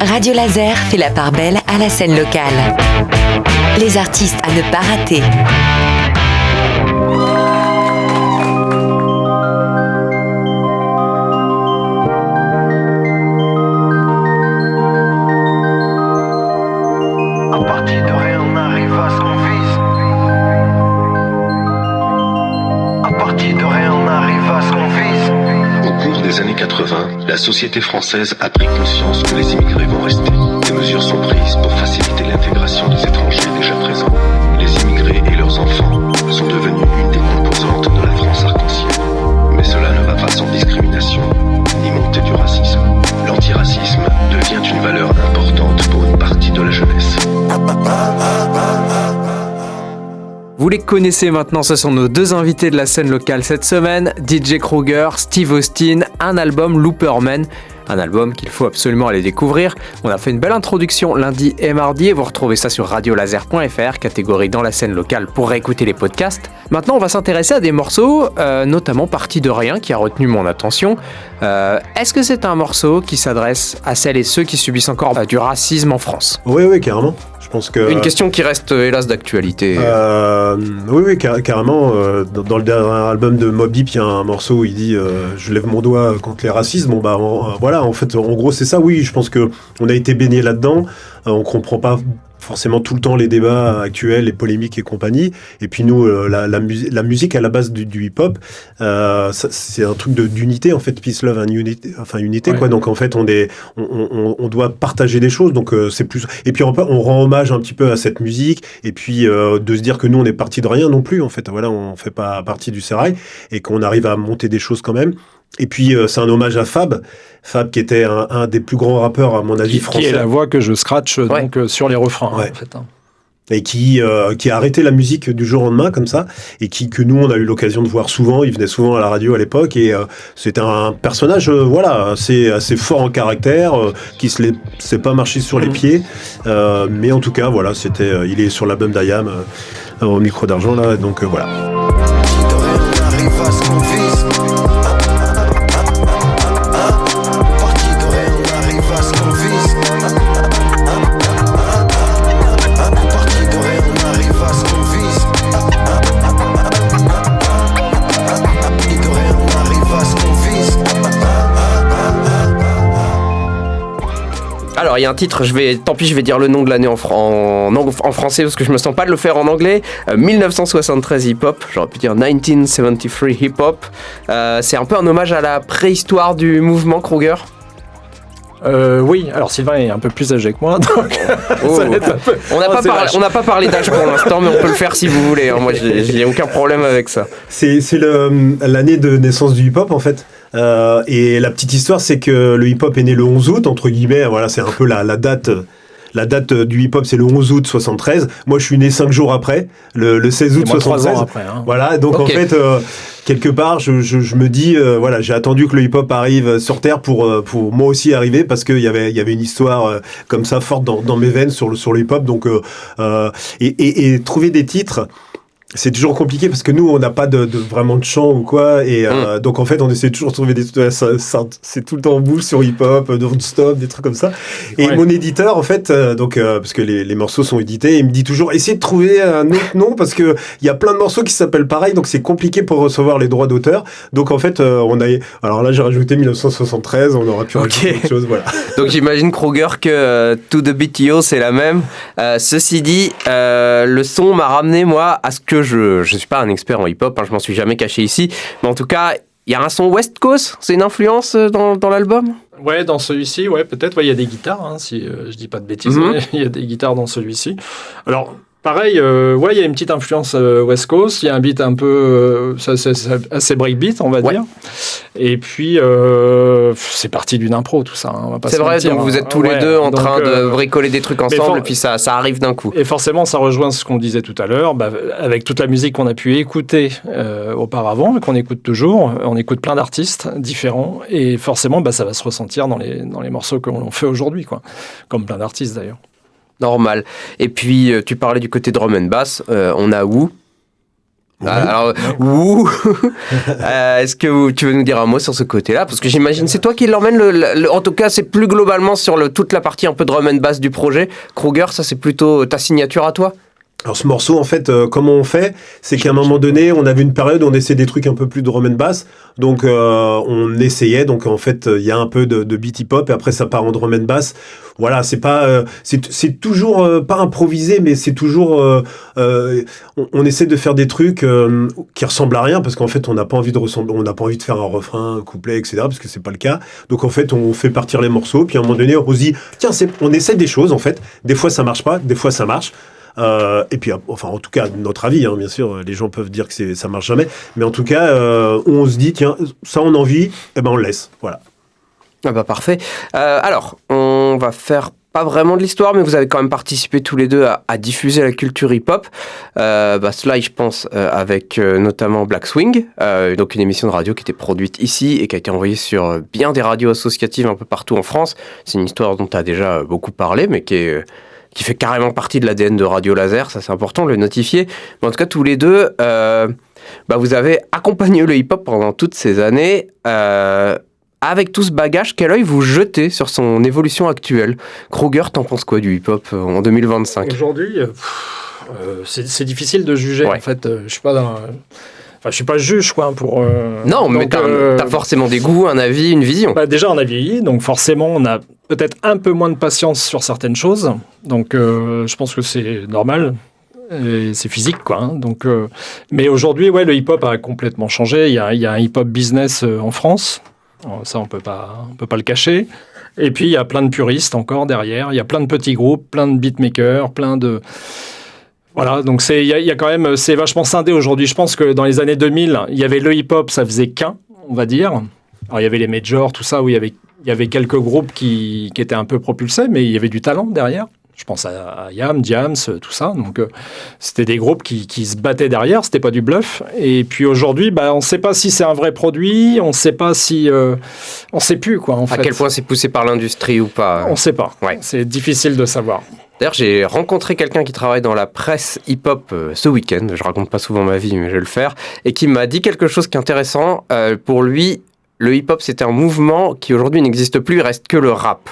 Radio Laser fait la part belle à la scène locale. Les artistes à ne pas rater. À partir de rien, on arrive à ce qu'on vise. À partir de rien, on arrive à ce qu'on vise. Au cours des années 80, la société française a pris conscience que les immigrés vont rester. Des mesures sont prises pour faciliter l'intégration des étrangers déjà présents. Les immigrés et leurs enfants sont devenus une des composantes de la France arc-en-ciel. Mais cela ne va pas sans discrimination, ni montée du racisme. L'antiracisme devient une valeur importante pour une partie de la jeunesse. Vous les connaissez maintenant, ce sont nos deux invités de la scène locale cette semaine, DJ Kruger, Steve Austin, un album Looperman, un album qu'il faut absolument aller découvrir. On a fait une belle introduction lundi et mardi et vous retrouvez ça sur radiolaser.fr, catégorie dans la scène locale pour réécouter les podcasts. Maintenant on va s'intéresser à des morceaux, notamment Parti de rien qui a retenu mon attention. Est-ce que c'est un morceau qui s'adresse à celles et ceux qui subissent encore du racisme en France ? Oui, carrément. Je pense que... Une question qui reste hélas d'actualité. Oui, carrément. Dans le dernier album de Mobb Deep, il y a un morceau où il dit je lève mon doigt contre les racismes. Bon, voilà, en fait, en gros, c'est ça. Oui, je pense que on a été baigné là-dedans. On comprend pas forcément tout le temps les débats actuels, les polémiques et compagnie. Et puis nous, la musique à la base du hip-hop, c'est un truc d'unité en fait, peace, love, unité ouais. Quoi. Donc en fait, on doit partager des choses. Donc c'est plus. Et puis on rend hommage un petit peu à cette musique. Et puis de se dire que nous, on est parti de rien non plus. En fait, voilà, on fait pas partie du sérail et qu'on arrive à monter des choses quand même. Et puis c'est un hommage à Fab qui était un des plus grands rappeurs à mon avis français. Qui est la voix que je scratch donc sur les refrains ouais. En fait. Et qui a arrêté la musique du jour au lendemain comme ça et que nous on a eu l'occasion de voir souvent. Il venait souvent à la radio à l'époque et c'était un personnage assez fort en caractère qui se s'est pas marché sur les pieds mais en tout cas voilà il est sur l'album d'Ayam au micro d'argent là donc voilà. Alors il y a un titre, je vais dire le nom de l'année en français parce que je me sens pas de le faire en anglais. 1973 hip-hop, j'aurais pu dire 1973 hip-hop. C'est un peu un hommage à la préhistoire du mouvement Kruger. Oui, alors Sylvain est un peu plus âgé que moi, donc ça va être un peu... On n'a pas parlé d'âge pour l'instant, mais on peut le faire si vous voulez. Hein. Moi, j'ai aucun problème avec ça. C'est l'année de naissance du hip-hop en fait. Et la petite histoire, c'est que le hip-hop est né le 11 août, entre guillemets. Voilà, c'est un peu la date. La date du hip-hop, c'est le 11 août 73. Moi, je suis né 5 jours après, le 16 août 73. 3 ans après. Hein. Voilà, donc okay. En fait, quelque part, je me dis, voilà, j'ai attendu que le hip-hop arrive sur Terre pour moi aussi arriver, parce qu'il y avait une histoire comme ça forte dans mes veines sur le hip-hop. Donc, et trouver des titres... C'est toujours compliqué parce que nous, on n'a pas vraiment de chant ou quoi. Et donc, en fait, on essaie toujours de trouver des trucs. C'est tout le temps en bouche sur hip-hop, Don't Stop, des trucs comme ça. Et mon éditeur, en fait, parce que les morceaux sont édités, il me dit toujours essayez de trouver un autre nom parce qu'il y a plein de morceaux qui s'appellent pareil. Donc, c'est compliqué pour recevoir les droits d'auteur. Donc, en fait, alors là, j'ai rajouté 1973. On aurait pu rajouter autre chose. Voilà. Donc, j'imagine, Kruger, que To The BTO, c'est la même. Ceci dit, le son m'a ramené, moi, à ce que je suis pas un expert en hip-hop, hein, je m'en suis jamais caché ici, mais en tout cas, il y a un son West Coast, c'est une influence dans l'album ? Ouais, dans celui-ci, ouais, peut-être, il y a des guitares, hein, si je dis pas de bêtises, il y a des guitares dans celui-ci. Alors, pareil, il y a une petite influence West Coast, il y a un beat un peu assez breakbeat, on va dire. Et puis, c'est parti d'une impro, tout ça. Hein, on va pas c'est vrai, mentir, donc vous êtes tous les deux en train de bricoler des trucs ensemble, et puis ça arrive d'un coup. Et forcément, ça rejoint ce qu'on disait tout à l'heure, avec toute la musique qu'on a pu écouter auparavant, et qu'on écoute toujours, on écoute plein d'artistes différents, et forcément, ça va se ressentir dans les morceaux que l'on fait aujourd'hui, quoi. Comme plein d'artistes, d'ailleurs. Normal. Et puis, tu parlais du côté drum and bass, on a Wu. Alors, est-ce que tu veux nous dire un mot sur ce côté-là? Parce que j'imagine, c'est toi qui l'emmène, en tout cas, c'est plus globalement sur toute la partie un peu drum and bass du projet. Kruger, ça c'est plutôt ta signature à toi? Alors ce morceau, en fait, comment on fait, c'est qu'à un moment donné, on avait une période où on essayait des trucs un peu plus drum and bass, donc on essayait, donc en fait, il y a un peu de beat hip-hop, et après ça part en drum and bass. Voilà, c'est pas, c'est toujours pas improvisé, mais c'est toujours, on essaie de faire des trucs qui ressemblent à rien, parce qu'en fait, on n'a pas envie de faire un refrain, un couplet, etc., parce que c'est pas le cas. Donc en fait, on fait partir les morceaux, puis à un moment donné, on se dit, tiens, on essaie des choses, en fait. Des fois ça marche pas, des fois ça marche. Et puis, enfin, en tout cas, notre avis, hein, bien sûr, les gens peuvent dire que ça marche jamais, mais en tout cas, on se dit, tiens, ça on a envie, et ben on le laisse, voilà. Ah bah parfait. Alors, on va faire pas vraiment de l'histoire, mais vous avez quand même participé tous les deux à diffuser la culture hip-hop. Cela, je pense, avec notamment Black Swing, donc une émission de radio qui était produite ici et qui a été envoyée sur bien des radios associatives un peu partout en France. C'est une histoire dont tu as déjà beaucoup parlé, mais qui fait carrément partie de l'ADN de Radio Laser, ça c'est important de le notifier. Mais en tout cas, tous les deux, vous avez accompagné le hip-hop pendant toutes ces années. Avec tout ce bagage, quel œil vous jetez sur son évolution actuelle? Kruger, t'en penses quoi du hip-hop en 2025? Aujourd'hui, c'est difficile de juger, en fait. Je suis pas je suis pas juge, quoi, pour... Non, mais t'as forcément des goûts, un avis, une vision. Déjà, on a vieilli, donc forcément, on a peut-être un peu moins de patience sur certaines choses. Donc, je pense que c'est normal. Et c'est physique, quoi. Hein, donc, mais aujourd'hui, le hip-hop a complètement changé. Il y a un hip-hop business en France. Ça, on peut pas le cacher. Et puis, il y a plein de puristes encore derrière. Il y a plein de petits groupes, plein de beatmakers, plein de... Voilà, donc il y a quand même, c'est vachement scindé aujourd'hui. Je pense que dans les années 2000, il y avait le hip-hop, ça faisait qu'un, on va dire. Alors il y avait les majors, tout ça, où il y avait quelques groupes qui étaient un peu propulsés, mais il y avait du talent derrière. Je pense à Yam, Diams, tout ça. Donc c'était des groupes qui se battaient derrière, c'était pas du bluff. Et puis aujourd'hui, on ne sait pas si c'est un vrai produit, on ne sait pas si, on sait plus quoi. En fait. À quel point c'est poussé par l'industrie ou pas? On ne sait pas. Ouais. C'est difficile de savoir. D'ailleurs, j'ai rencontré quelqu'un qui travaille dans la presse hip-hop ce week-end. Je raconte pas souvent ma vie, mais je vais le faire. Et qui m'a dit quelque chose qui est intéressant. Pour lui, le hip-hop, c'était un mouvement qui aujourd'hui n'existe plus. Il reste que le rap.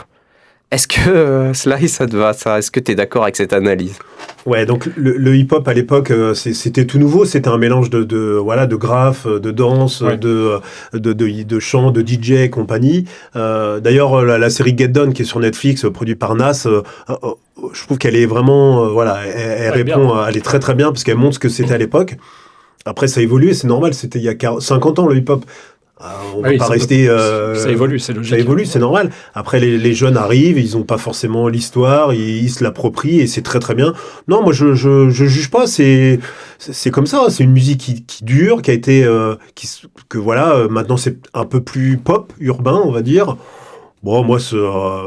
Est-ce que Sly, ça te va, ça? Est-ce que tu es d'accord avec cette analyse? Ouais, donc le hip-hop à l'époque, c'était tout nouveau. C'était un mélange de graphes, de danse, de chants, de DJ et compagnie. D'ailleurs, la série Get Down qui est sur Netflix, produite par Nas, je trouve qu'elle est vraiment, elle répond, elle est très très bien parce qu'elle montre ce que c'était à l'époque. Après, ça a évolué, c'est normal. C'était il y a 50 ans le hip-hop. On va pas rester. Ça évolue, c'est logique. Ça évolue, c'est normal. Après, les jeunes arrivent, ils n'ont pas forcément l'histoire, ils se l'approprient et c'est très très bien. Non, moi je juge pas. C'est comme ça. C'est une musique qui dure, qui a été, maintenant c'est un peu plus pop, urbain, on va dire. Bon, moi,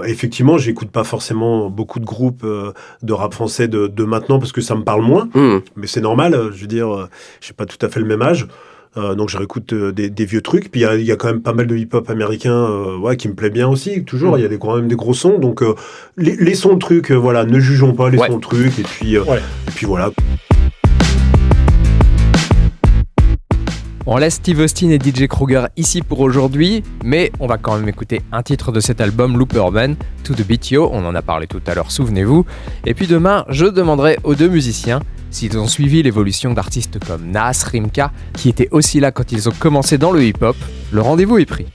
effectivement, j'écoute pas forcément beaucoup de groupes de rap français de maintenant parce que ça me parle moins. Mais c'est normal. Je veux dire, j'ai pas tout à fait le même âge. Donc je réécoute des vieux trucs. Puis il y a quand même pas mal de hip-hop américain qui me plaît bien aussi. Toujours, il y a quand même des gros sons. Donc laissons le truc, ne jugeons pas, laissons le truc. Et puis voilà. On laisse Steve Austin et DJ Kruger ici pour aujourd'hui, mais on va quand même écouter un titre de cet album, Looperman, To The Beat Yo, on en a parlé tout à l'heure, souvenez-vous. Et puis demain, je demanderai aux deux musiciens s'ils ont suivi l'évolution d'artistes comme Nas, Rimka, qui étaient aussi là quand ils ont commencé dans le hip-hop. Le rendez-vous est pris.